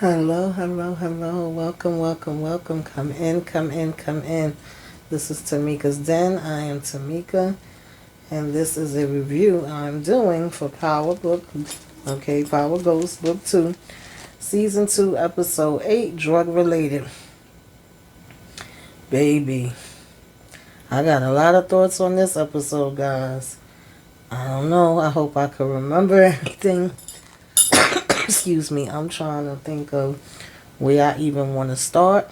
Hello, hello, hello. Welcome, welcome, welcome. Come in, come in, come in. This is Tamika's Den. I am Tamika, and this is a review I'm doing for Power Book, okay, Power Ghost Book 2, Season 2, Episode 8, Drug Related. Baby, I got a lot of thoughts on this episode, guys. I don't know. I hope I can remember everything. Excuse me. I'm trying to think of where I even want to start.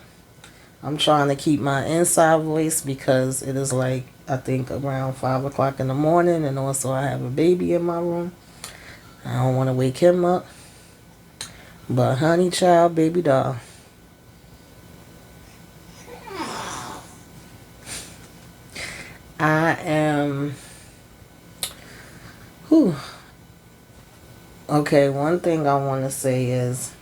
I'm trying to keep my inside voice because it is like, I think, around 5 o'clock in the morning, and also I have a baby in my room. I don't want to wake him up. But honey child, baby doll. I am... Whew. Okay, one thing I want to say is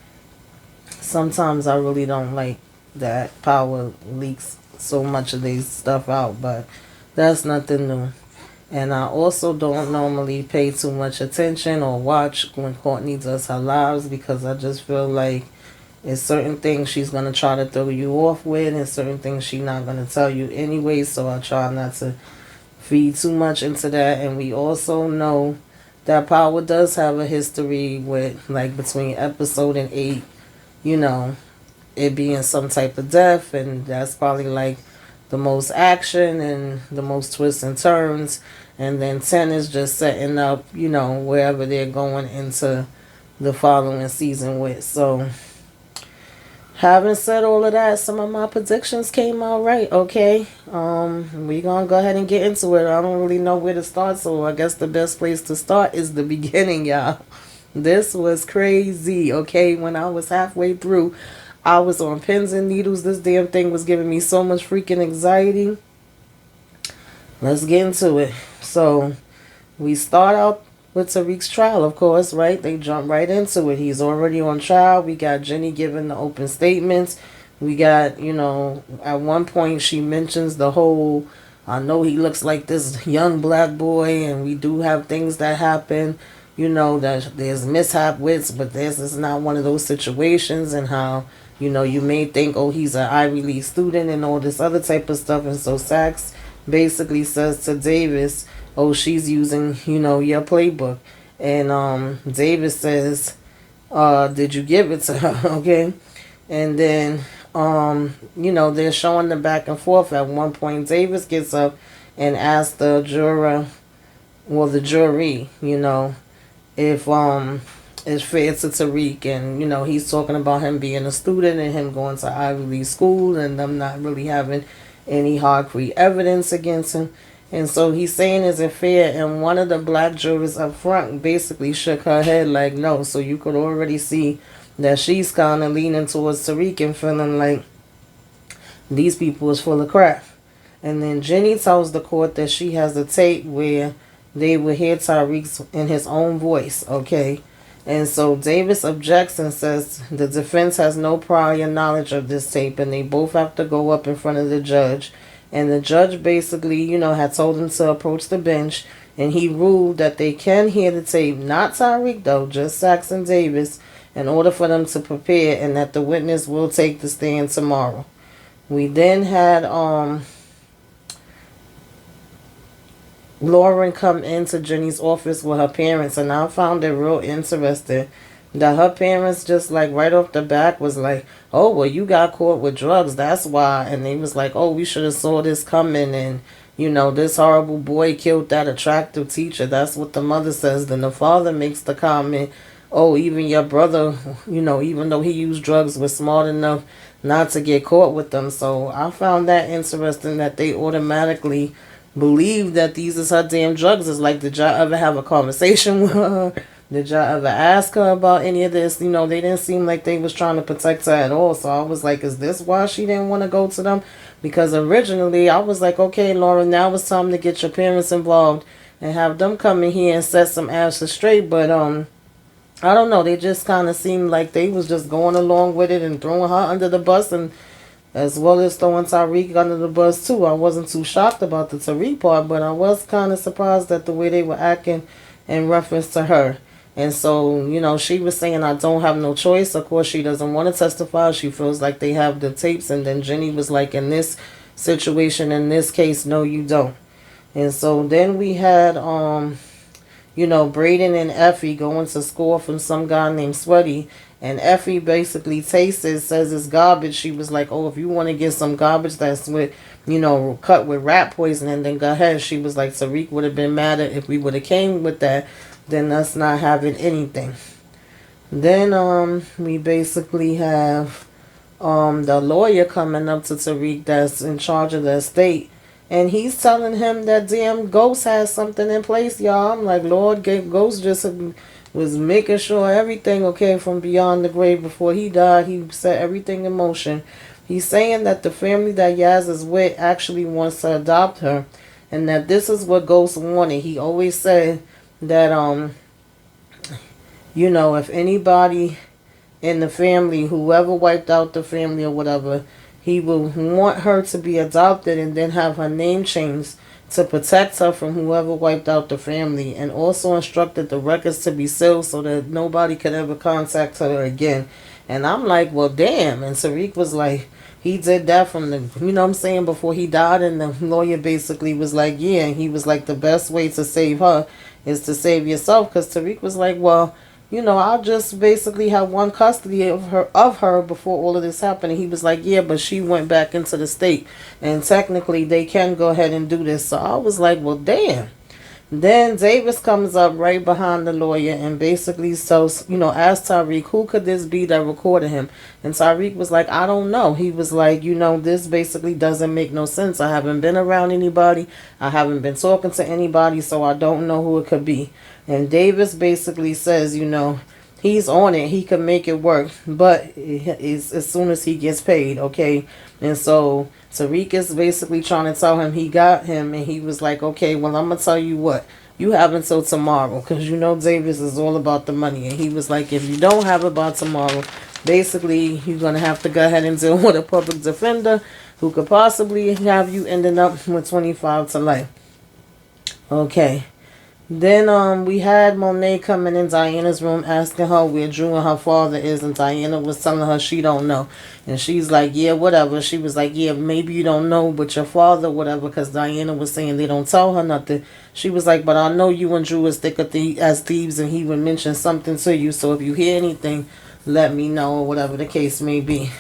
sometimes I really don't like that Power leaks so much of these stuff out, but that's nothing new. And I also don't normally pay too much attention or watch when Courtney does her lives because I just feel like it's certain things she's going to try to throw you off with and certain things she's not going to tell you anyway, so I try not to feed too much into that. And we also know that Power does have a history with, like, between episode and 8, you know, it being some type of death, and that's probably like the most action and the most twists and turns. And then 10 is just setting up, you know, wherever they're going into the following season with. So, having said all of that, some of my predictions came out right, okay? We gonna go ahead and get into it. I don't really know where to start, so I guess the best place to start is the beginning, y'all. This was crazy, okay? When I was halfway through, I was on pins and needles. This damn thing was giving me so much freaking anxiety. Let's get into it. So, we start out with Tariq's trial, of course, right? They jump right into it. He's already on trial. We got Jenny giving the open statements. We got, you know, at one point she mentions the whole, I know he looks like this young black boy, and we do have things that happen. You know, that there's mishap wits, but this is not one of those situations, and how, you know, you may think, oh, he's an Ivy League student and all this other type of stuff. And so Sachs basically says to Davis, oh, she's using, you know, your playbook. And Davis says, did you give it to her? Okay. And then, you know, they're showing the back and forth. At one point, Davis gets up and asks the juror, well, the jury, you know, if it's fair to Tariq. And, you know, he's talking about him being a student and him going to Ivy League school and them not really having any concrete evidence against him. And so he's saying, is it fair? And one of the black jurors up front basically shook her head like no. So you could already see that she's kind of leaning towards Tariq and feeling like these people is full of crap. And then Jenny tells the court that she has a tape where they would hear Tariq in his own voice, okay? And so Davis objects and says the defense has no prior knowledge of this tape, and they both have to go up in front of the judge. And the judge basically, you know, had told him to approach the bench, and he ruled that they can hear the tape, not Tariq though, just Sachs and Davis, in order for them to prepare, and that the witness will take the stand tomorrow. We then had Lauren come into Jenny's office with her parents, and I found it real interesting that her parents just like right off the back was like, oh, well, you got caught with drugs, that's why. And they was like, oh, we should have saw this coming, and you know, this horrible boy killed that attractive teacher. That's what the mother says. Then the father makes the comment, oh, even your brother, you know, even though he used drugs, was smart enough not to get caught with them. So I found that interesting that they automatically believe that these is her damn drugs. It's like, did y'all ever have a conversation with her? Did y'all ever ask her about any of this? You know, they didn't seem like they was trying to protect her at all. So I was like, is this why she didn't want to go to them? Because originally I was like, okay, Lauren, now it's time to get your parents involved and have them come in here and set some asses straight. But I don't know. They just kind of seemed like they was just going along with it and throwing her under the bus, and as well as throwing Tariq under the bus too. I wasn't too shocked about the Tariq part, but I was kind of surprised at the way they were acting in reference to her. And so, you know, she was saying, I don't have no choice. Of course, she doesn't want to testify. She feels like they have the tapes. And then Jenny was like, in this situation, in this case, no, you don't. And so then we had, you know, Braden and Effie going to score from some guy named Sweaty. And Effie basically tastes it, says it's garbage. She was like, oh, if you want to get some garbage that's with, you know, cut with rat poison, then go ahead. She was like, Tariq would have been mad at if we would have came with that, then us not having anything. Then we basically have the lawyer coming up to Tariq that's in charge of the estate. And he's telling him that damn Ghost has something in place, y'all. I'm like, Lord, Ghost just was making sure everything okay from beyond the grave before he died. He set everything in motion. He's saying that the family that Yaz is with actually wants to adopt her. And that this is what Ghost wanted. He always said that, you know, if anybody in the family, whoever wiped out the family or whatever, he will want her to be adopted and then have her name changed to protect her from whoever wiped out the family, and also instructed the records to be sealed so that nobody could ever contact her again. And I'm like, well, damn. And Tariq was like, he did that from the, you know what I'm saying, before he died. And the lawyer basically was like, yeah. And he was like, the best way to save her is to save yourself. Because Tariq was like, well, you know, I'll just basically have one custody of her before all of this happened. And he was like, yeah, but she went back into the state. And technically, they can go ahead and do this. So I was like, well, damn. Then Davis comes up right behind the lawyer and basically asks Tyreek, who could this be that recorded him? And Tyreek was like, I don't know. He was like, you know, this basically doesn't make no sense. I haven't been around anybody. I haven't been talking to anybody, so I don't know who it could be. And Davis basically says, you know, he's on it. He can make it work, but it's as soon as he gets paid, okay? And so Tariq is basically trying to tell him he got him, and he was like, okay, well, I'm going to tell you what. You have until tomorrow, because you know Davis is all about the money. And he was like, if you don't have it by tomorrow, basically you're going to have to go ahead and deal with a public defender who could possibly have you ending up with 25 to life. Okay. Then we had Monet coming in Diana's room asking her where Drew and her father is, and Diana was telling her she don't know. And she's like, yeah, whatever. She was like, yeah, maybe you don't know, but your father, whatever, because Diana was saying they don't tell her nothing. She was like, but I know you and Drew is thick as thieves, and he would mention something to you, so if you hear anything, let me know, or whatever the case may be.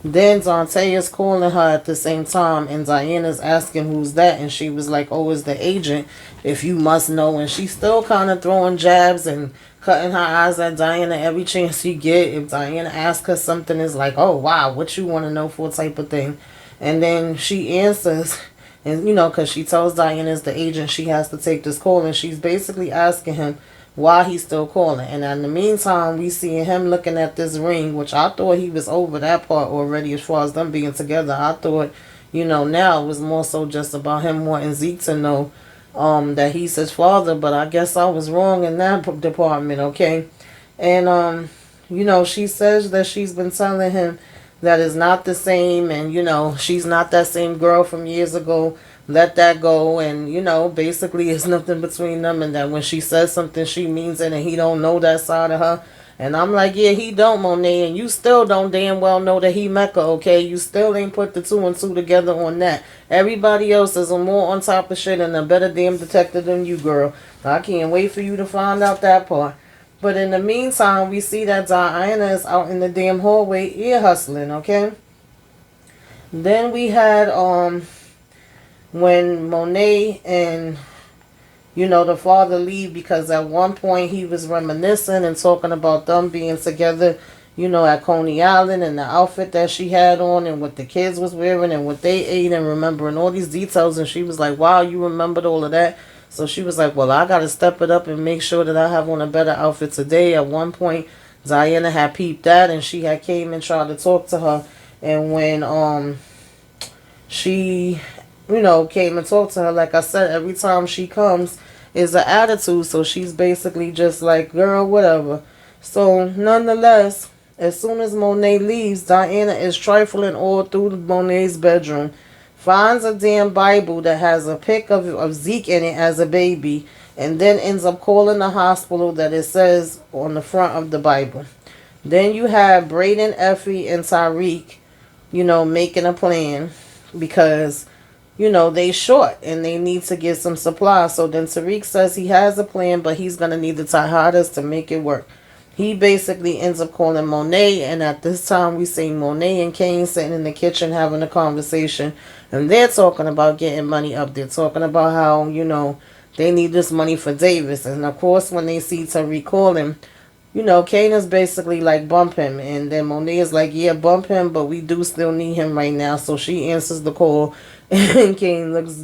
Then Dante is calling her at the same time, and Diana's asking who's that, and she was like, oh, it's the agent, if you must know. And she's still kind of throwing jabs and cutting her eyes at Diana every chance she get. If Diana asks her something, it's like, oh, wow, what you want to know for type of thing. And then she answers, and you know, because she tells Diana's the agent, she has to take this call, and she's basically asking him why he's still calling. And in the meantime, we see him looking at this ring, which I thought he was over that part already as far as them being together. I thought, you know, now it was more so just about him wanting Zeke to know that he's his father, but I guess I was wrong in that department, okay? And you know, she says that she's been telling him that it's not the same, and you know, she's not that same girl from years ago. Let that go, and you know, basically it's nothing between them, and that when she says something she means it, and he don't know that side of her. And I'm like, yeah, he don't, Monet, and you still don't damn well know that he Mecca, okay? You still ain't put the 2 and 2 together on that. Everybody else is more on top of shit and a better damn detective than you, girl. I can't wait for you to find out that part. But in the meantime, we see that Diana is out in the damn hallway ear hustling, okay? Then we had when Monet and, you know, the father leave, because at one point he was reminiscing and talking about them being together, you know, at Coney Island, and the outfit that she had on and what the kids was wearing and what they ate, and remembering all these details. And she was like, wow, you remembered all of that? So she was like, well, I got to step it up and make sure that I have on a better outfit today. At one point, Diana had peeped that, and she had came and tried to talk to her. And when she, you know, came and talked to her, like I said, every time she comes is an attitude. So she's basically just like, girl, whatever. So nonetheless, as soon as Monet leaves, Diana is trifling all through Monet's bedroom, finds a damn Bible that has a pic of Zeke in it as a baby, and then ends up calling the hospital that it says on the front of the Bible. Then you have Braden, Effie, and Tyreek, making a plan because, they short and they need to get some supplies. So then Tariq says he has a plan, but he's going to need the Tejadas to make it work. He basically ends up calling Monet, and at this time we see Monet and Kane sitting in the kitchen having a conversation, and they're talking about getting money up. They're talking about how, they need this money for Davis. And of course, when they see Tariq call him, Kane is basically like, bump him. And then Monet is like, yeah, bump him, but we do still need him right now. So she answers the call, and Kane looks,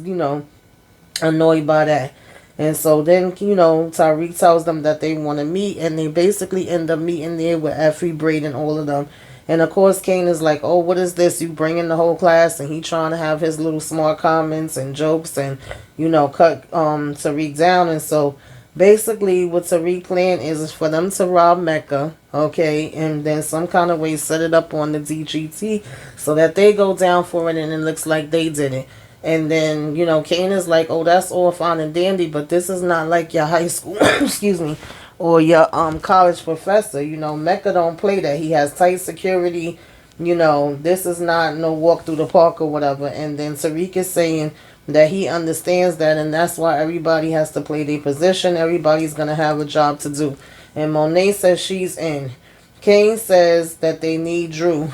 annoyed by that. And so then, Tyreek tells them that they want to meet, and they basically end up meeting there with Effie, Braden, all of them. And of course, Kane is like, oh, what is this? You bringing the whole class? And he trying to have his little smart comments and jokes and, cut Tariq down. And so basically what Tariq plan is for them to rob Mecca, okay, and then some kind of way set it up on the DGT so that they go down for it and it looks like they did it. And then, Kane is like, oh, that's all fine and dandy, but this is not like your high school, excuse me, or your college professor. Mecca don't play that. He has tight security. This is not no walk through the park or whatever. And then Tariq is saying that he understands that, and that's why everybody has to play their position. Everybody's going to have a job to do. And Monet says she's in. Kane says that they need Drew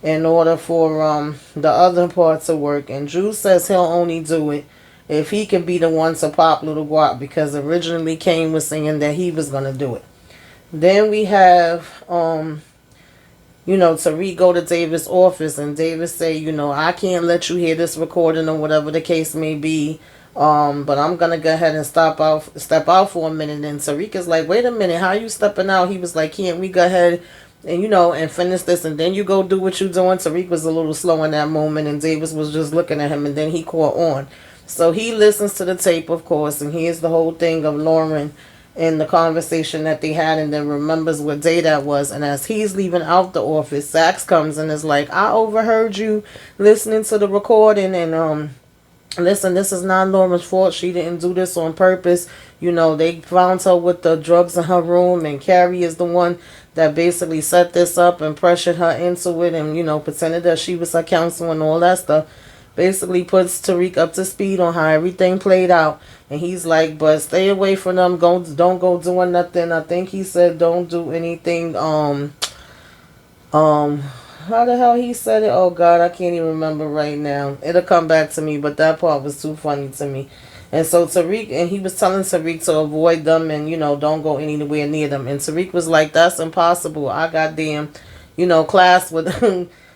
in order for the other part to work. And Drew says he'll only do it if he can be the one to pop Little Guap, because originally Kane was saying that he was going to do it. Then we have, Tariq go to Davis' office, and Davis say, I can't let you hear this recording or whatever the case may be, but I'm going to go ahead and step out for a minute. And Tariq is like, wait a minute, how you stepping out? He was like, can't we go ahead and, and finish this, and then you go do what you're doing? Tariq was a little slow in that moment, and Davis was just looking at him, and then he caught on. So he listens to the tape, of course, and hears the whole thing of Lauren and the conversation that they had, and then remembers what day that was. And as he's leaving out the office, Sax comes and is like, I overheard you listening to the recording, and listen, this is not Lauren's fault. She didn't do this on purpose. They found her with the drugs in her room, and Carrie is the one that basically set this up and pressured her into it, and, pretended that she was her counselor and all that stuff. Basically puts Tariq up to speed on how everything played out. And he's like, but stay away from them. Don't go doing nothing. I think he said don't do anything. How the hell he said it? Oh, God, I can't even remember right now. It'll come back to me, but that part was too funny to me. And so Tariq, and he was telling Tariq to avoid them and, don't go anywhere near them. And Tariq was like, that's impossible. I got damn, class with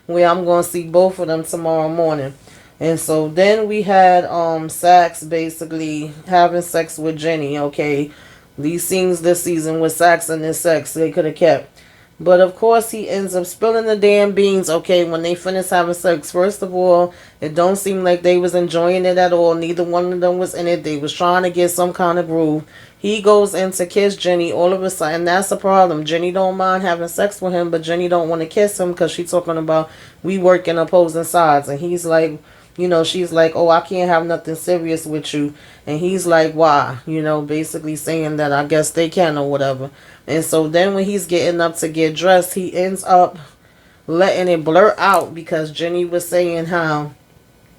where I'm going to see both of them tomorrow morning. And so then we had Sax basically having sex with Jenny, okay. These scenes this season with Sax and his sex, they could have kept. But of course he ends up spilling the damn beans, okay, when they finish having sex. First of all, it don't seem like they was enjoying it at all. Neither one of them was in it. They was trying to get some kind of groove. He goes in to kiss Jenny all of a sudden. That's the problem. Jenny don't mind having sex with him, but Jenny don't want to kiss him because she's talking about we work in opposing sides. And he's like, she's like, oh, I can't have nothing serious with you. And he's like, why? Basically saying that I guess they can or whatever. And so then when he's getting up to get dressed, he ends up letting it blurt out because Jenny was saying how,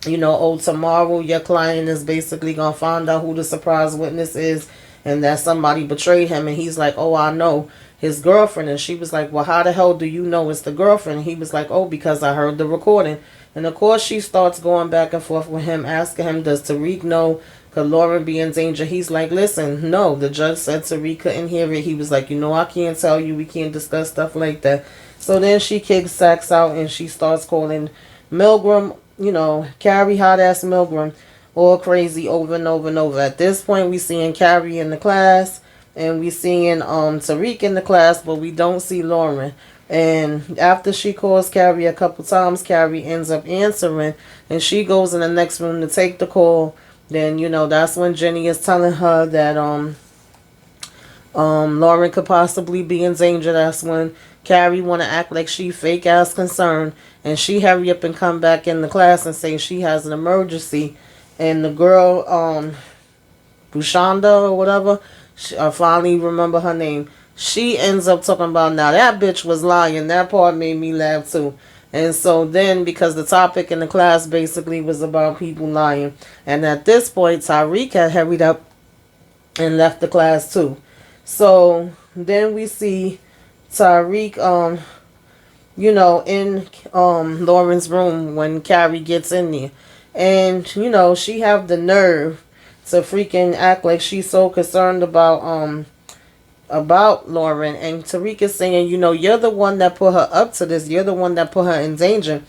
oh, tomorrow your client is basically going to find out who the surprise witness is and that somebody betrayed him. And he's like, oh, I know his girlfriend. And she was like, well, how the hell do you know it's the girlfriend? And he was like, oh, because I heard the recording. And of course she starts going back and forth with him, asking him, does Tariq know? Could Lauren be in danger? He's like, listen, no. The judge said Tariq couldn't hear it. He was like, I can't tell you. We can't discuss stuff like that. So then she kicks Sax out and she starts calling Milgram, Carrie, hot-ass Milgram, all crazy over and over and over. At this point, we seeing Carrie in the class and we seeing Tariq in the class, but we don't see Lauren. And after she calls Carrie a couple times, Carrie ends up answering, and she goes in the next room to take the call. Then, that's when Jenny is telling her that Lauren could possibly be in danger. That's when Carrie want to act like she fake ass concerned, and she hurry up and come back in the class and say she has an emergency. And the girl, Bushanda or whatever. I finally remember her name. She ends up talking about, now that bitch was lying. That part made me laugh too. And so then, because the topic in the class basically was about people lying, and at this point, Tyreek had hurried up and left the class too. So then we see Tyreek, in Lauren's room when Carrie gets in there. And, she have the nerve to freaking act like she's so concerned about Lauren. And Tariq is saying, you're the one that put her up to this. You're the one that put her in danger.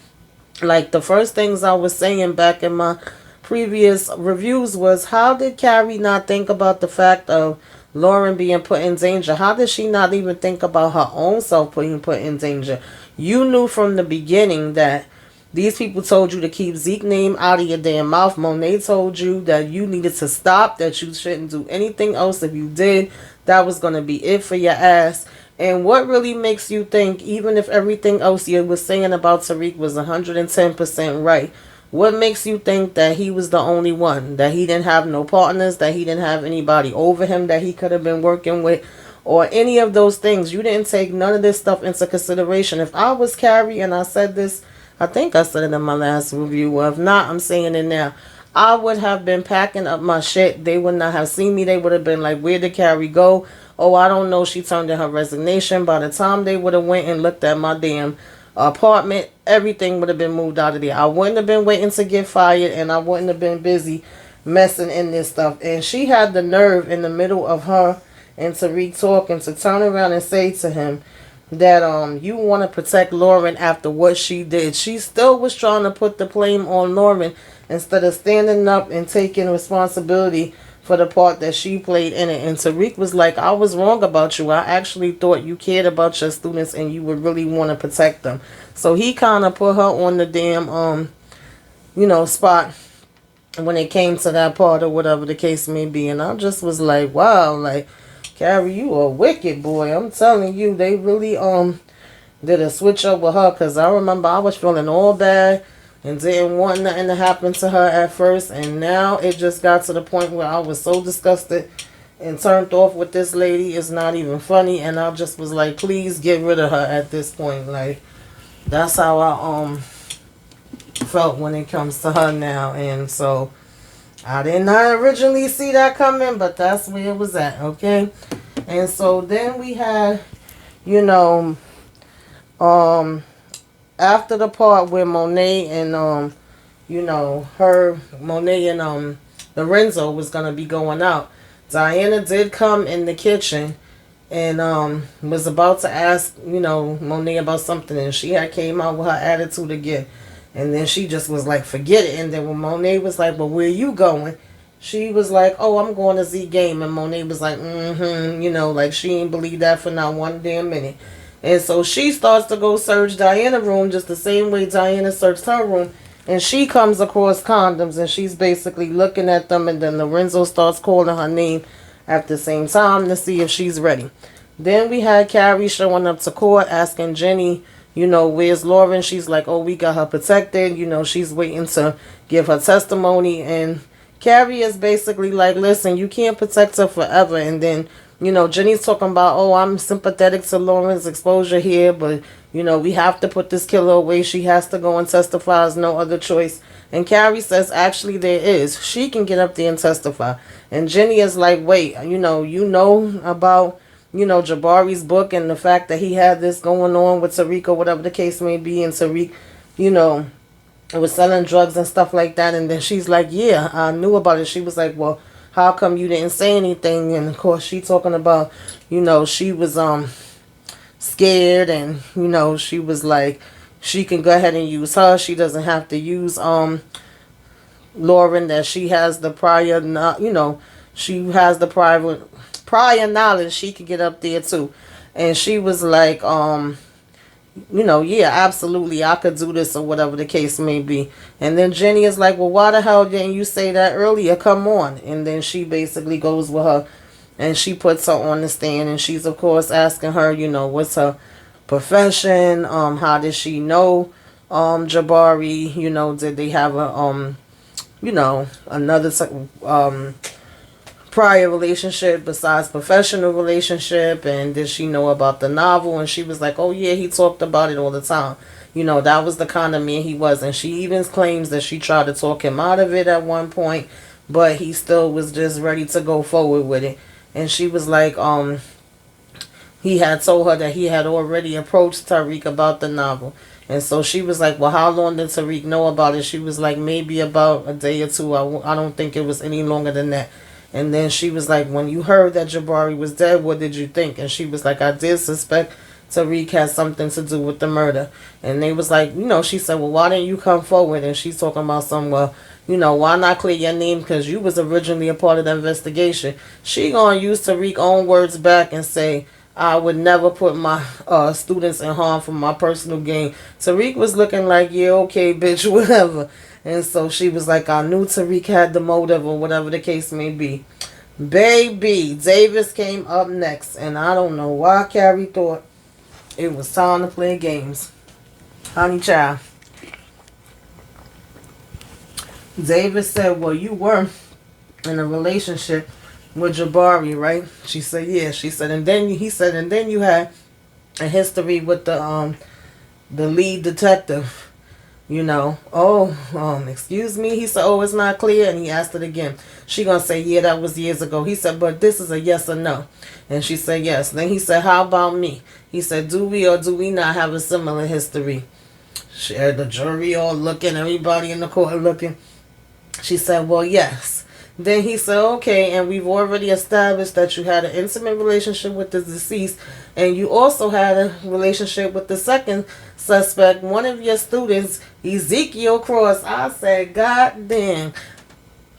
Like, the first things I was saying back in my previous reviews was, how did Carrie not think about the fact of Lauren being put in danger? How did she not even think about her own self being put in danger? You knew from the beginning that these people told you to keep Zeke's name out of your damn mouth. Monet told you that you needed to stop, that you shouldn't do anything else. If you did, that was going to be it for your ass. And what really makes you think, even if everything else you was saying about Tariq was 110% right, what makes you think that he was the only one? That he didn't have no partners, that he didn't have anybody over him that he could have been working with, or any of those things? You didn't take none of this stuff into consideration. If I was Carrie, and I said this, I think I said it in my last review, or if not, I'm saying it now, I would have been packing up my shit. They would not have seen me. They would have been like, where did Carrie go? Oh, I don't know. She turned in her resignation. By the time they would have went and looked at my damn apartment, everything would have been moved out of there. I wouldn't have been waiting to get fired, and I wouldn't have been busy messing in this stuff. And she had the nerve in the middle of her and Tariq talking to turn around and say to him that you want to protect Lauren after what she did. She still was trying to put the blame on Lauren instead of standing up and taking responsibility for the part that she played in it. And Tariq was like, I was wrong about you. I actually thought you cared about your students and you would really want to protect them. So he kind of put her on the damn spot when it came to that part, or whatever the case may be. And I just was like, wow, like, Carrie, you a wicked boy. I'm telling you, they really did a switch up with her, because I remember I was feeling all bad and didn't want nothing to happen to her at first, and now it just got to the point where I was so disgusted and turned off with this lady. It's not even funny, and I just was like, please get rid of her at this point. Like, that's how I felt when it comes to her now. And so I did not originally see that coming, but that's where it was at, okay? And so then we had, after the part where Monet and, Monet and Lorenzo was going to be going out, Diana did come in the kitchen and was about to ask, Monet about something, and she had came out with her attitude again. And then she just was like, forget it. And then when Monet was like, well, where you going? She was like, oh, I'm going to Z game. And Monet was like, like she ain't believe that for not one damn minute. And so she starts to go search Diana's room just the same way Diana searched her room. And she comes across condoms, and she's basically looking at them. And then Lorenzo starts calling her name at the same time to see if she's ready. Then we had Carrie showing up to court asking Jenny, where's Lauren? She's like, oh, we got her protected. She's waiting to give her testimony. And Carrie is basically like, listen, you can't protect her forever. And then, Jenny's talking about, oh, I'm sympathetic to Lauren's exposure here, but, we have to put this killer away. She has to go and testify. There's no other choice. And Carrie says, actually, there is. She can get up there and testify. And Jenny is like, wait, you know about Jabari's book and the fact that he had this going on with Tariq or whatever the case may be, and Tariq, was selling drugs and stuff like that. And then she's like, yeah, I knew about it. She was like, well, how come you didn't say anything? And of course she talking about, she was scared, and she was like, she can go ahead and use her. She doesn't have to use Lauren, that she has the prior, she has the prior knowledge. She could get up there too. And she was like, yeah, absolutely, I could do this, or whatever the case may be. And then Jenny is like, well, why the hell didn't you say that earlier? Come on. And then she basically goes with her, and she puts her on the stand, and she's of course asking her, what's her profession? How did she know Jabari? Did they have a another prior relationship besides professional relationship, and did she know about the novel? And she was like, oh yeah, he talked about it all the time. You know, that was the kind of man he was. And she even claims that she tried to talk him out of it at one point, but he still was just ready to go forward with it. And she was like, he had told her that he had already approached Tariq about the novel. And so she was like, well, how long did Tariq know about it? She was like, maybe about a day or two. I don't think it was any longer than that. And then she was like, when you heard that Jabari was dead, what did you think? And she was like, I did suspect Tariq had something to do with the murder. And they was like, you know, she said, well, why didn't you come forward? And she's talking about some, well, you know, why not clear your name? Because you was originally a part of the investigation. She gonna use Tariq's own words back and say, I would never put my students in harm for my personal gain. Tariq was looking like, yeah, okay, bitch, whatever. And so she was like, I knew Tariq had the motive or whatever the case may be. Baby, Davis came up next. And I don't know why Carrie thought it was time to play games. Honey child. Davis said, well, you were in a relationship with Jabari, right? She said, yeah. She said, and then he said, and then you had a history with the lead detective. You know, excuse me. He said, oh, it's not clear. And he asked it again. She gonna say, yeah, that was years ago. He said, but this is a yes or no. And she said, yes. Then he said, how about me? He said, do we or do we not have a similar history? The jury all looking, everybody in the court looking. She said, well, yes. Then he said, okay, and we've already established that you had an intimate relationship with the deceased, and you also had a relationship with the second suspect, one of your students, Ezekiel Cross. I said, God damn.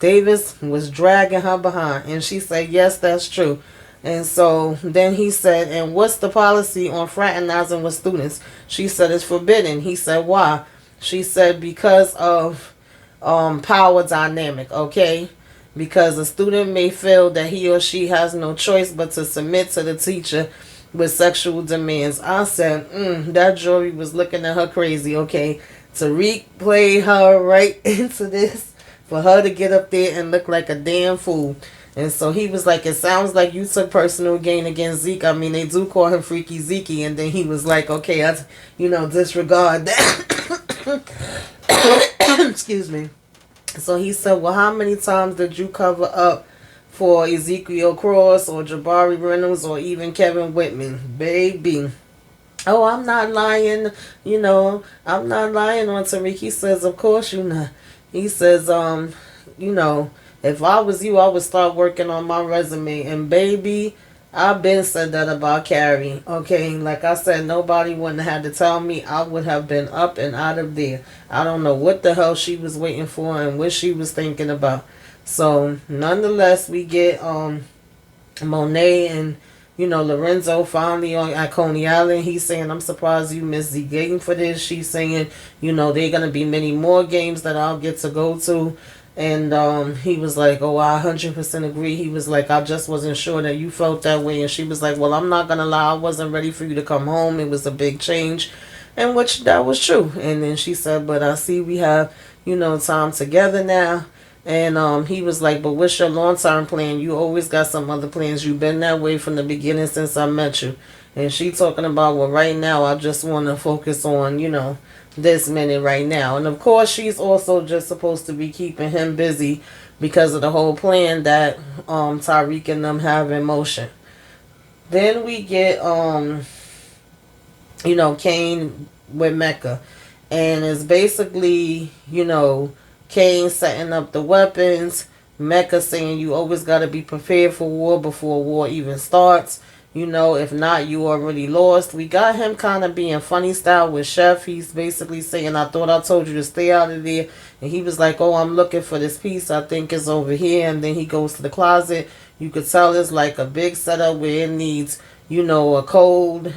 Davis was dragging her behind, and she said, yes, that's true. And so then he said, and what's the policy on fraternizing with students? She said, it's forbidden. He said, why? She said, because of power dynamic, okay? Because a student may feel that he or she has no choice but to submit to the teacher with sexual demands. I said, that jury was looking at her crazy, okay? Tariq played her right into this for her to get up there and look like a damn fool. And so he was like, it sounds like you took personal gain against Zeke. I mean, they do call him Freaky Zeke. And then he was like, okay, disregard that. Excuse me. So he said, well, how many times did you cover up for Ezekiel Cross or Jabari Reynolds or even Kevin Whitman? Baby. Oh, I'm not lying. I'm not lying on Tariq. He says, of course you're not. He says, if I was you, I would start working on my resume. And baby, I've been said that about Carrie. Okay, like I said, nobody wouldn't have had to tell me. I would have been up and out of there. I don't know what the hell she was waiting for and what she was thinking about. So, nonetheless, we get Monet and, Lorenzo finally at Coney Island. He's saying, I'm surprised you missed the game for this. She's saying, there are going to be many more games that I'll get to go to. And he was like, oh, I 100% agree. He was like, I just wasn't sure that you felt that way. And she was like, well, I'm not going to lie. I wasn't ready for you to come home. It was a big change. And which that was true. And then she said, but I see we have, time together now. And he was like, but what's your long-term plan? You always got some other plans. You've been that way from the beginning since I met you. And she talking about, well, right now I just want to focus on, this minute right now. And of course she's also just supposed to be keeping him busy because of the whole plan that Tariq and them have in motion. Then we get Kane with Mecca, and it's basically Kane setting up the weapons, Mecca saying you always got to be prepared for war before war even starts. If not, you already lost. We got him kind of being funny style with Chef. He's basically saying, I thought I told you to stay out of there. And he was like, oh, I'm looking for this piece. I think it's over here. And then he goes to the closet. You could tell it's like a big setup where it needs, a code,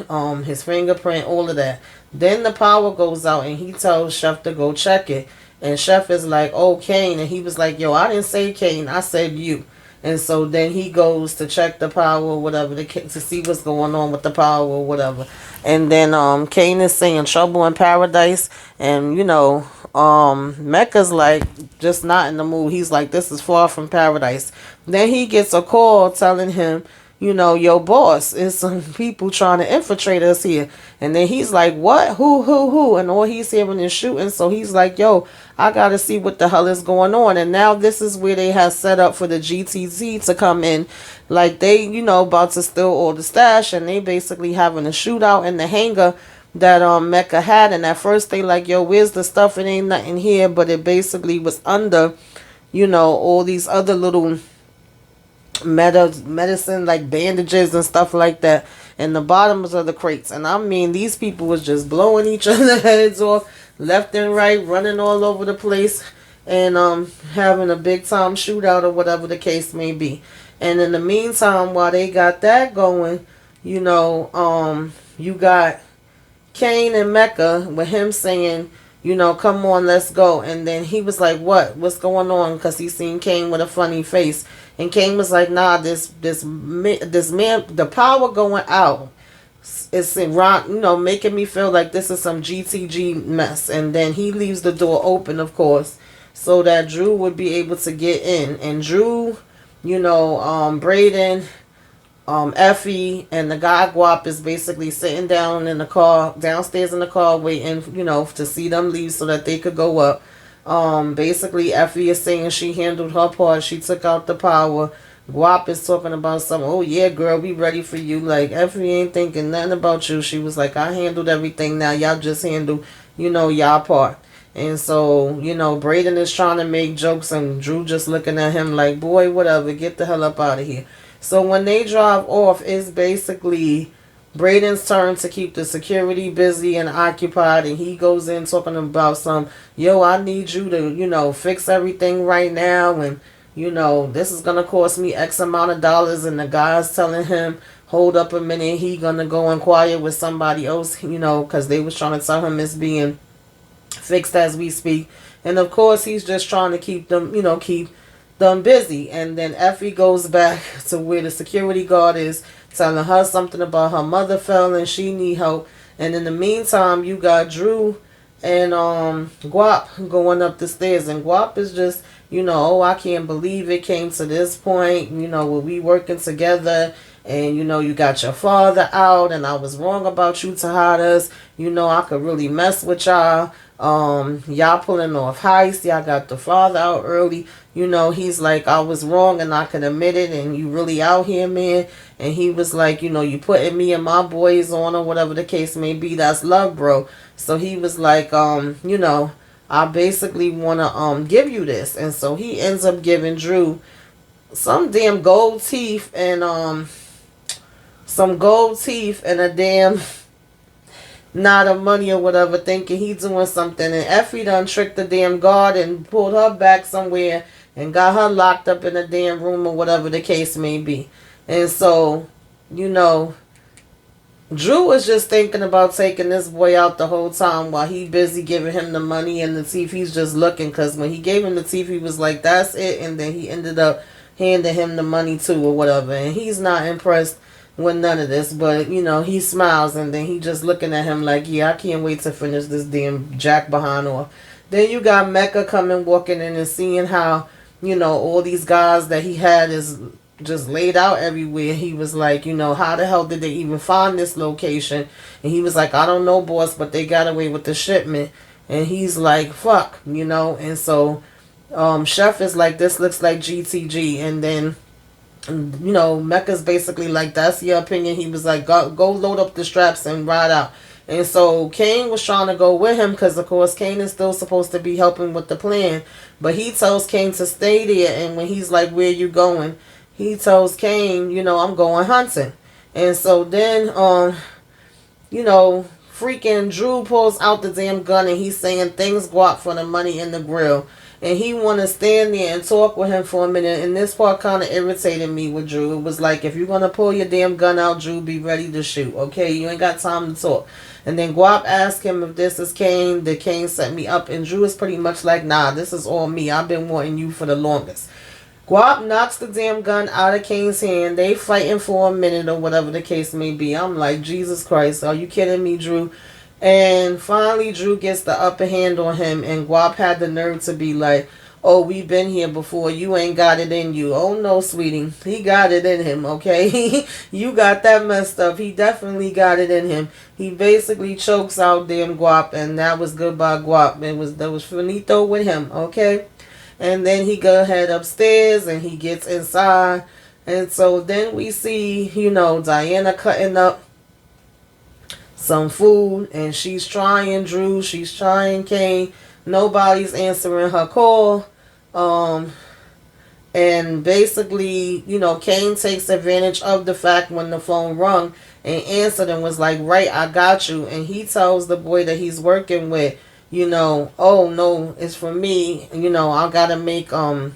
his fingerprint, all of that. Then the power goes out and he tells Chef to go check it. And Chef is like, oh, Kane. And he was like, yo, I didn't say Kane. I said you. And so then he goes to check the power or whatever, to see what's going on with the power or whatever. And then Kane is saying trouble in paradise. And, Mecca's like just not in the mood. He's like, this is far from paradise. Then he gets a call telling him, your boss is some people trying to infiltrate us here. And then he's like, what? Who? And all he's hearing is shooting. So he's like, yo, I gotta see what the hell is going on. And now this is where they have set up for the GTZ to come in. Like they, about to steal all the stash, and they basically having a shootout in the hangar that Mecca had. And at first they like, yo, where's the stuff? It ain't nothing here, but it basically was under, all these other little medicine like bandages and stuff like that in the bottoms of the crates. And I mean, these people was just blowing each other heads off left and right, running all over the place, and having a big time shootout or whatever the case may be. And in the meantime, while they got that going, you got Cain and Mecca with him saying, come on, let's go. And then he was like, what's going on? Because he seen Cain with a funny face. And Cain was like, nah, this man, the power going out, it's making me feel like this is some GTG mess. And then he leaves the door open, of course, so that Drew would be able to get in. And Drew, Braden, Effie, and the guy Guap is basically sitting downstairs in the car, waiting, to see them leave so that they could go up. Basically Effie is saying she handled her part. She took out the power. Guap is talking about something. Oh yeah, girl, we ready for you. Like, Effie ain't thinking nothing about you. She was like, I handled everything. Now y'all just handle, y'all part. And so, Braden is trying to make jokes, and Drew just looking at him like, boy, whatever, get the hell up out of here. So when they drive off, it's basically Braden's turn to keep the security busy and occupied, and he goes in talking about yo, I need you to, fix everything right now, and, this is going to cost me X amount of dollars, and the guy's telling him, hold up a minute, he going to go inquire with somebody else, because they was trying to tell him it's being fixed as we speak. And of course, he's just trying to keep them, keep them busy. And then Effie goes back to where the security guard is, telling her something about her mother fell and she need help. And in the meantime, you got Drew and Guap going up the stairs, and Guap is just, oh, I can't believe it came to this point, where we working together, and you got your father out, and I was wrong about you, Tejadas. I could really mess with y'all. Y'all pulling off heists. Y'all got the father out early. He's like, I was wrong and I can admit it, and you really out here, man. And he was like, you putting me and my boys on, or whatever the case may be. That's love, bro. So he was like, I basically want to give you this. And so he ends up giving Drew some damn gold teeth and a damn knot of money or whatever, thinking he's doing something. And Effie done tricked the damn guard and pulled her back somewhere and got her locked up in a damn room or whatever the case may be. And so, Drew was just thinking about taking this boy out the whole time while he busy giving him the money and the teeth. He's just looking, because when he gave him the teeth, he was like, that's it. And then he ended up handing him the money too or whatever. And he's not impressed with none of this, but he smiles, and then he just looking at him like, yeah, I can't wait to finish this damn jack behind off. Then you got Mecca coming, walking in and seeing how, all these guys that he had is just laid out everywhere. He was like, how the hell did they even find this location? And he was like, I don't know, boss, but they got away with the shipment. And he's like, fuck, and so Chef is like, this looks like GTG. And then Mecca's basically like, that's your opinion. He was like, go load up the straps and ride out. And so Cain was trying to go with him, because of course Cain is still supposed to be helping with the plan. But he tells Cain to stay there, and when he's like, where you going? He tells Cain, I'm going hunting. And so then freaking Drew pulls out the damn gun, and he's saying things Guap for the money in the grill. And he want to stand there and talk with him for a minute. And this part kind of irritated me with Drew. It was like, if you're going to pull your damn gun out, Drew, be ready to shoot. Okay, you ain't got time to talk. And then Guap asked him if this is Cain. Did Cain set me up? And Drew is pretty much like, nah, this is all me. I've been wanting you for the longest. Guap knocks the damn gun out of Cain's hand. They fighting for a minute or whatever the case may be. I'm like, Jesus Christ, are you kidding me, Drew? And finally, Drew gets the upper hand on him, and Guap had the nerve to be like, "Oh, we've been here before. You ain't got it in you." Oh no, sweetie, he got it in him. Okay, you got that messed up. He definitely got it in him. He basically chokes out damn Guap, and that was goodbye Guap. That was finito with him. Okay, and then he go ahead upstairs and he gets inside, and so then we see Diana cutting up some food, and she's trying Drew, she's trying Kane. Nobody's answering her call. Um, and basically, Kane takes advantage of the fact when the phone rung and answered and was like, "Right, I got you." And he tells the boy that he's working with, "Oh no, it's for me. I gotta make a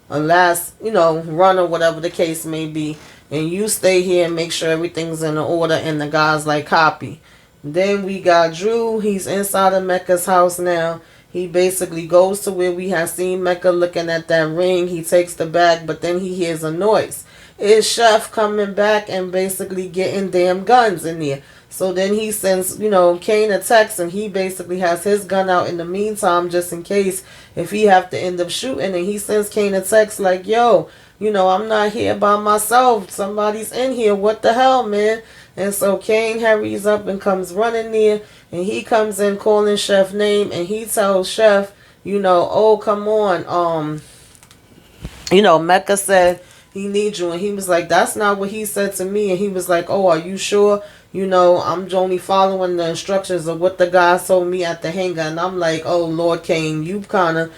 last, run or whatever the case may be. And you stay here and make sure everything's in order." And the guy's like, "Copy." Then we got Drew. He's inside of Mecca's house now. He basically goes to where we have seen Mecca looking at that ring. He takes the bag, but then he hears a noise. It's Chef coming back and basically getting damn guns in there. So then he sends, Kane a text, and he basically has his gun out in the meantime just in case if he have to end up shooting. And he sends Kane a text like, "Yo, I'm not here by myself. Somebody's in here. What the hell, man?" And so Kane hurries up and comes running there, and he comes in calling Chef name, and he tells Chef, "Oh, come on. Mecca said he needs you." And he was like, "That's not what he said to me." And he was like, "Oh, are you sure?" "I'm only following the instructions of what the guy told me at the hangar." And I'm like, "Oh, Lord Kane, you kind of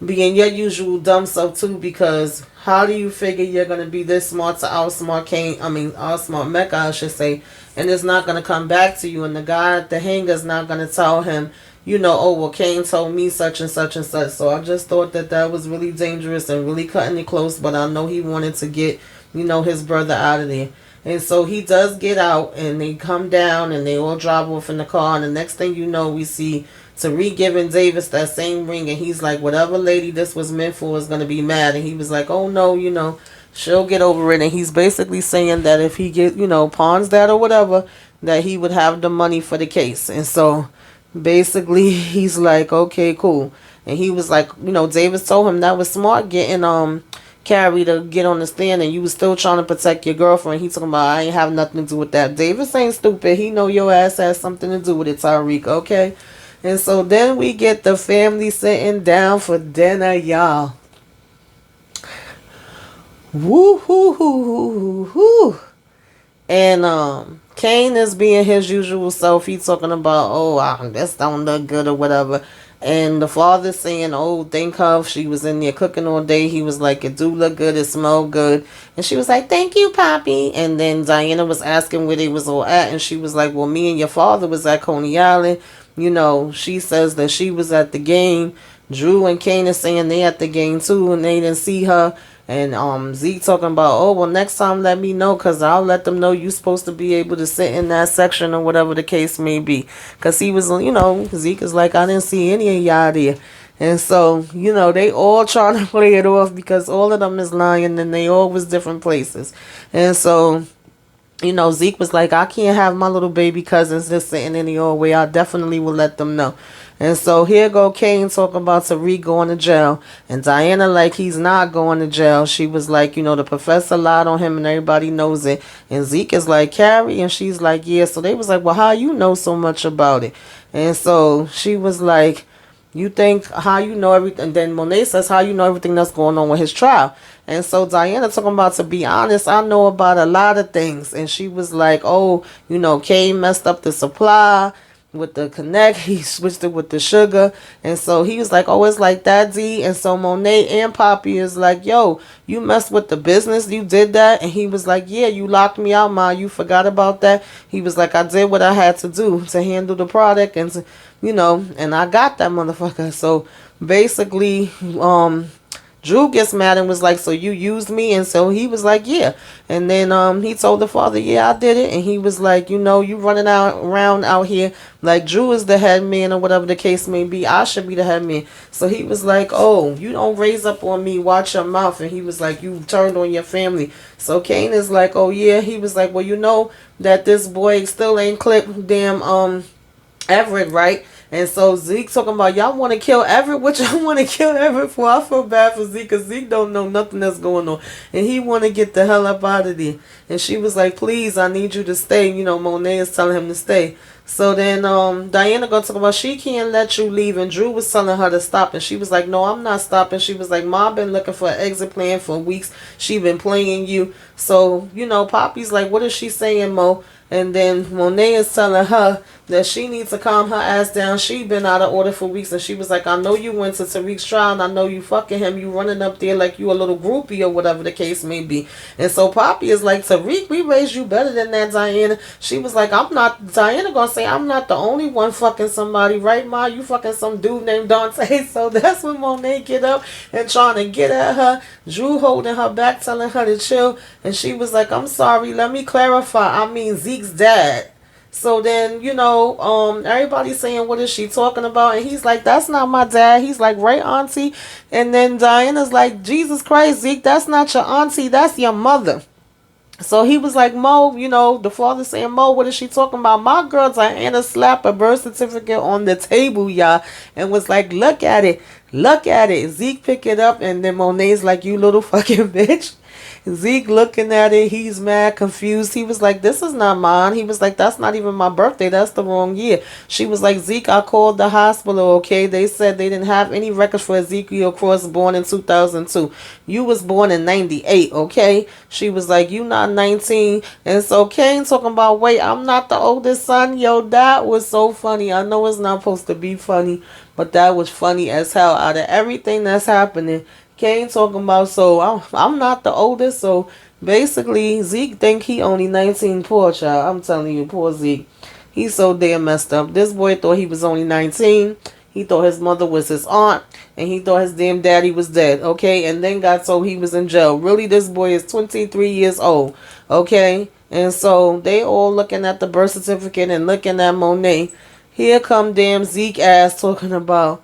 being your usual dumb self too, because how do you figure you're going to be this smart to outsmart outsmart Mecca, I should say, and it's not going to come back to you, and the guy at the hangar's not going to tell him, "Oh, well, Kane told me such and such and such." So I just thought that was really dangerous and really cutting it close, but I know he wanted to get, his brother out of there. And so he does get out, and they come down, and they all drive off in the car, and the next thing you know, we see Tariq giving Davis that same ring, and he's like, "Whatever lady this was meant for is going to be mad." And he was like, "Oh no, she'll get over it." And he's basically saying that if he pawns that or whatever, that he would have the money for the case. And so basically he's like, "Okay, cool." And he was like, Davis told him that was smart getting Carrie to get on the stand, and you was still trying to protect your girlfriend. He talking about, "I ain't have nothing to do with that." Davis ain't stupid. He know your ass has something to do with it, Tyreek, okay? And so then we get the family sitting down for dinner, y'all. Woo hoo hoo hoo hoo. And Kane is being his usual self. He's talking about, "Oh, this don't look good," or whatever. And the father's saying, "Oh, thank her. She was in there cooking all day." He was like, "It do look good. It smell good." And she was like, "Thank you, Poppy." And then Diana was asking where they was all at. And she was like, "Well, me and your father was at Coney Island." She says that she was at the game. Drew and Kane is saying they at the game too, and they didn't see her. And Zeke talking about, "Oh, well, next time let me know, because I'll let them know you supposed to be able to sit in that section," or whatever the case may be. Because he was, Zeke is like, "I didn't see any of y'all there." And so, they all trying to play it off because all of them is lying, and they all was different places. And so, Zeke was like, "I can't have my little baby cousins just sitting in the hallway. I definitely will let them know." And so here go Kane talking about Tariq going to jail. And Diana like he's not going to jail. She was like, the professor lied on him and everybody knows it. And Zeke is like, "Carrie?" And she's like, "Yeah." So they was like, "Well, how you know so much about it?" And so she was like, "You think how you know everything?" And then Monet says, "How you know everything that's going on with his trial?" And so Diana talking about, "To be honest, I know about a lot of things." And she was like, "Oh, Kane messed up the supply with the connect. He switched it with the sugar." And so he was like, "Oh, it's like that, D." And so Monet and Poppy is like, "Yo, you messed with the business. You did that." And he was like, "Yeah, you locked me out, Ma. You forgot about that." He was like, "I did what I had to do to handle the product, and and I got that motherfucker." So basically, Drew gets mad and was like, "So you used me?" And so he was like, "Yeah." And then he told the father, "Yeah, I did it." And he was like, "You running around out here like Drew is the head man or whatever the case may be. I should be the head man." So he was like, "Oh, you don't raise up on me. Watch your mouth." And he was like, "You turned on your family." So Kane is like, "Oh yeah." He was like, "Well, that this boy still ain't clipped damn Everett, right? And so Zeke talking about y'all want to kill Everett. What y'all want to kill Everett for? I feel bad for Zeke because Zeke don't know nothing that's going on, and he want to get the hell up out of there. And she was like, "Please, I need you to stay." You know, Monet is telling him to stay. So then Diana gonna talk about she can't let you leave, and Drew was telling her to stop, and she was like, "No, I'm not stopping." She was like, "Mom been looking for an exit plan for weeks. She been playing you." So you know, Poppy's like, "What is she saying, Mo?" And then Monet is telling her that she needs to calm her ass down. She been out of order for weeks, and she was like, "I know you went to Tariq's trial, and I know you fucking him. You running up there like you a little groupie or whatever the case may be." And so Poppy is like, "Tariq, we raised you better than that, Diana." She was like, "I'm not." Diana gonna say, "I'm not the only one fucking somebody, right, Ma? You fucking some dude named Dante." So that's when Monet get up and trying to get at her. Drew holding her back, telling her to chill, and she was like, "I'm sorry. Let me clarify. I mean Zeke's dad." So then, you know, everybody's saying, "What is she talking about?" And he's like, "That's not my dad." He's like, "Right, auntie?" And then Diana's like, "Jesus Christ, Zeke, that's not your auntie, that's your mother." So he was like, "Mo, you know," the father saying, "Mo, what is she talking about?" My girl Diana slapped a birth certificate on the table, y'all, and was like, "Look at it. Look at it." Zeke pick it up, and then Monet's like, "You little fucking bitch." Zeke looking at it, he's mad, confused. He was like, "This is not mine." He was like, "That's not even my birthday. That's the wrong year." She was like, "Zeke, I called the hospital, okay? They said they didn't have any records for Ezekiel Cross born in 2002. You was born in 98, okay?" She was like, "You not 19. And so Kane talking about, "Wait, I'm not the oldest son." Yo, that was so funny. I know it's not supposed to be funny, but that was funny as hell. Out of everything that's happening, Kane talking about, "So I'm not the oldest." So basically Zeke think he only 19. Poor child. I'm telling you, poor Zeke. He's so damn messed up. This boy thought he was only 19. He thought his mother was his aunt, and he thought his damn daddy was dead, okay? And then got told he was in jail. Really, this boy is 23 years old, okay? And so they all looking at the birth certificate and looking at Monet. Here come damn Zeke ass talking about,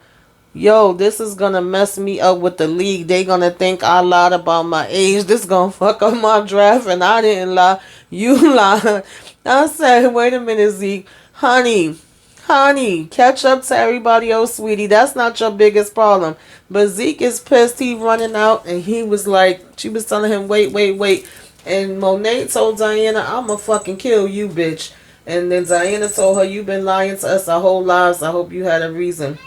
"Yo, this is gonna mess me up with the league. They gonna think I lied about my age. This gonna fuck up my draft, and I didn't lie. You lied." I said, "Wait a minute, Zeke. Honey, catch up to everybody else, sweetie. That's not your biggest problem." But Zeke is pissed. He running out, and he was like, she was telling him, "Wait, wait, wait." And Monet told Diana, "I'ma fucking kill you, bitch." And then Diana told her, "You've been lying to us our whole lives. I hope you had a reason."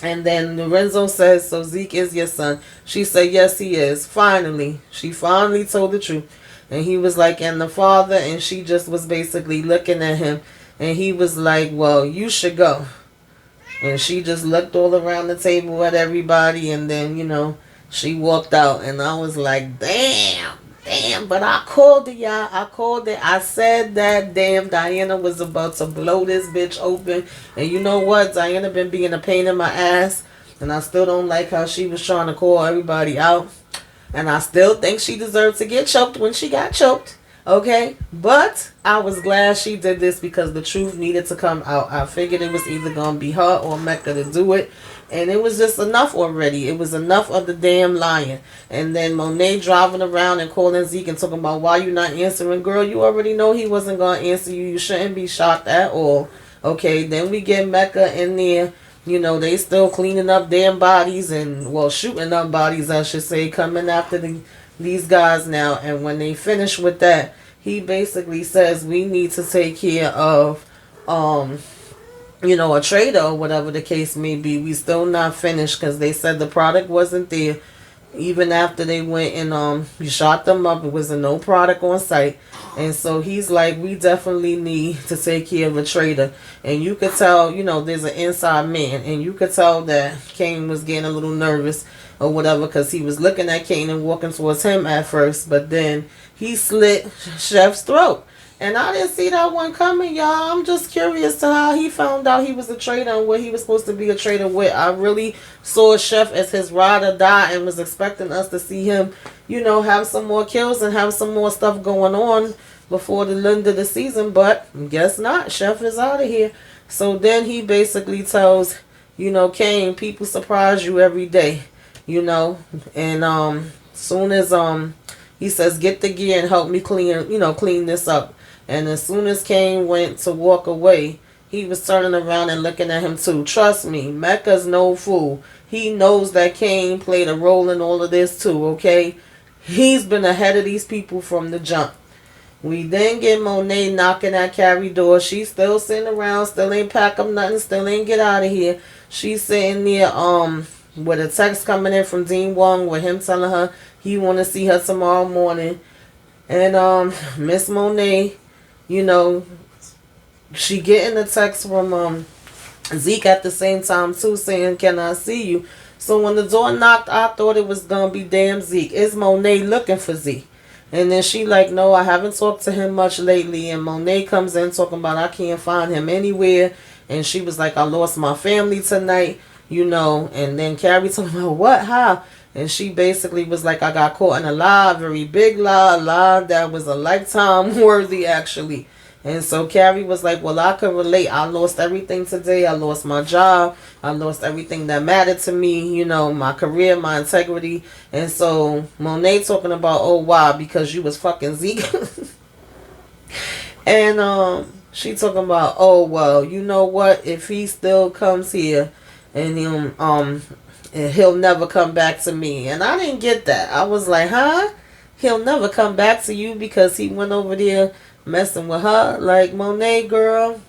And then Lorenzo says, "So Zeke is your son?" She said, "Yes, he is." Finally. She finally told the truth. And he was like, "And the father?" And she just was basically looking at him. And he was like, "Well, you should go." And she just looked all around the table at everybody. And then, you know, she walked out. And I was like, damn. Damn, but I called it, y'all. I called it. I said that damn Diana was about to blow this bitch open. And you know what? Diana been being a pain in my ass. And I still don't like how she was trying to call everybody out. And I still think she deserved to get choked when she got choked. Okay? But I was glad she did this because the truth needed to come out. I figured it was either going to be her or Mecca to do it. And it was just enough already. It was enough of the damn lying. And then Monet driving around and calling Zeke and talking about, "Why you not answering?" Girl, you already know he wasn't going to answer you. You shouldn't be shocked at all. Okay, then we get Mecca in there. You know, they still cleaning up damn bodies and, well, shooting up bodies, I should say, coming after these guys now. And when they finish with that, he basically says we need to take care of you know, a trader or whatever the case may be. We still not finished because they said the product wasn't there. Even after they went and you shot them up, it was no product on site. And so he's like, we definitely need to take care of a trader. And you could tell, you know, there's an inside man. And you could tell that Kane was getting a little nervous or whatever because he was looking at Kane and walking towards him at first. But then he slit Chef's throat. And I didn't see that one coming, y'all. I'm just curious to how he found out he was a trader and what he was supposed to be a trader with. I really saw Chef as his ride or die and was expecting us to see him, you know, have some more kills and have some more stuff going on before the end of the season. But guess not. Chef is out of here. So then he basically tells, you know, Kane, people surprise you every day, you know. And soon as he says, get the gear and help me clean this up. And as soon as Kane went to walk away, he was turning around and looking at him too. Trust me, Mecca's no fool. He knows that Cain played a role in all of this too, okay? He's been ahead of these people from the jump. We then get Monet knocking at Carrie's door. She's still sitting around, still ain't pack up nothing, still ain't get out of here. She's sitting there with a text coming in from Dean Wong with him telling her he want to see her tomorrow morning. And Miss Monet, you know, she getting a text from Zeke at the same time too, saying, "Can I see you?" So when the door knocked, I thought it was gonna be damn Zeke. It's Monet looking for Zeke. And then she like, "No, I haven't talked to him much lately." And Monet comes in talking about, "I can't find him anywhere." And she was like, "I lost my family tonight, you know." And then Carrie talking about, "What? How?" And she basically was like, "I got caught in a lie, a very big lie, a lie that was a lifetime worthy actually." And so Carrie was like, "Well, I could relate. I lost everything today. I lost my job. I lost everything that mattered to me, you know, my career, my integrity." And so Monet talking about, "Oh, why? Because you was fucking Zeke." And she talking about, "Oh, well, you know what? If he still comes here and he'll never come back to me." And I didn't get that. I was like, "Huh? He'll never come back to you because he went over there messing with her?" Like, Monet, girl,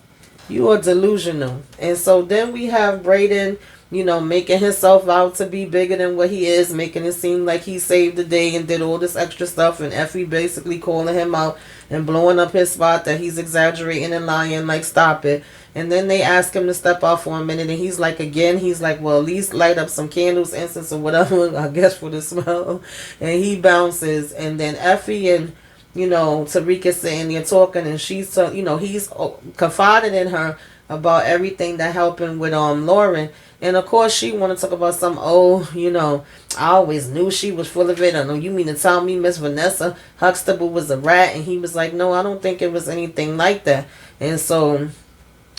you are delusional. And so then we have Brayden, you know, making himself out to be bigger than what he is, making it seem like he saved the day and did all this extra stuff, and Effie basically calling him out and blowing up his spot that he's exaggerating and lying, like, stop it. And then they ask him to step out for a minute, and he's like, again, he's like, "Well, at least light up some candles, incense, or whatever, I guess, for the smell." And he bounces, and then Effie and, you know, Tariq's sitting there talking, and she's, you know, he's confided in her about everything that happened with Lauren. And of course she want to talk about some, "Oh, you know, I always knew she was full of it. I know you mean to tell me Miss Vanessa Huxtable was a rat?" And he was like, "No, I don't think it was anything like that." And so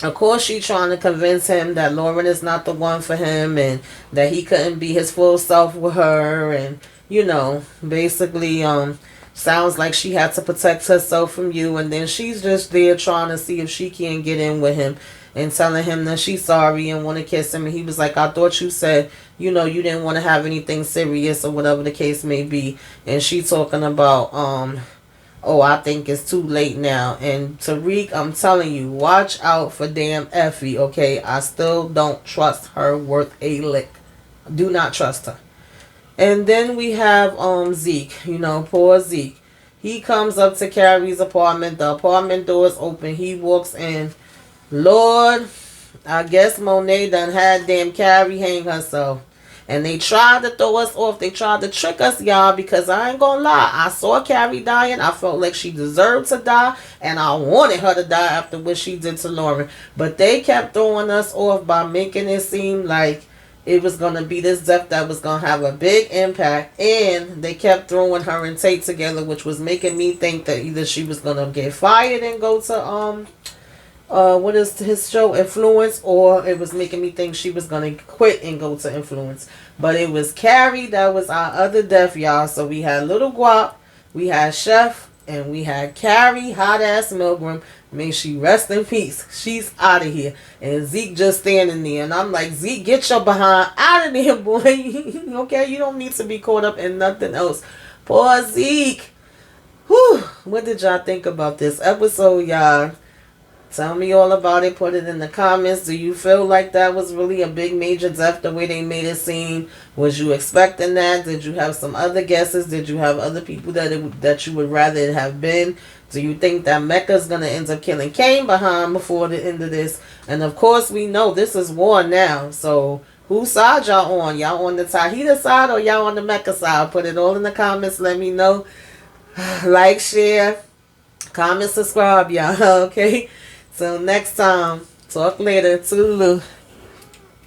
of course she trying to convince him that Lauren is not the one for him, and that he couldn't be his full self with her, and, you know, basically sounds like she had to protect herself from you. And then she's just there trying to see if she can get in with him, and telling him that she's sorry and want to kiss him. And he was like, "I thought you said, you know, you didn't want to have anything serious," or whatever the case may be. And she talking about, "Oh, I think it's too late now." And Tariq, I'm telling you, watch out for damn Effie, okay? I still don't trust her worth a lick. Do not trust her. And then we have Zeke, you know, poor Zeke. He comes up to Carrie's apartment. The apartment door is open. He walks in. Lord, I guess Monet done had damn Carrie hang herself. And they tried to throw us off. They tried to trick us, y'all, because I ain't gonna lie. I saw Carrie dying. I felt like she deserved to die, and I wanted her to die after what she did to Lauren. But they kept throwing us off by making it seem like it was going to be this death that was going to have a big impact. And they kept throwing her and Tate together, which was making me think that either she was going to get fired and go to what is his show, Influence, or it was making me think she was going to quit and go to Influence. But it was Carrie that was our other death, y'all. So we had Little Guap, we had Chef, and we had Carrie, hot ass Milgram. May she rest in peace. She's out of here. And Zeke just standing there. And I'm like, "Zeke, get your behind out of there, boy." Okay, you don't need to be caught up in nothing else. Poor Zeke. Whew. What did y'all think about this episode, y'all? Tell me all about it. Put it in the comments. Do you feel like that was really a big major death the way they made it seem? Was you expecting that? Did you have some other guesses? Did you have other people that you would rather it have been? Do you think that Mecca's going to end up killing Cain behind before the end of this? And of course we know this is war now. So whose side y'all on? Y'all on the Tahita side or y'all on the Mecca side? Put it all in the comments. Let me know. Like, share, comment, subscribe, y'all. Okay? Till next time. Talk later. Toodaloo.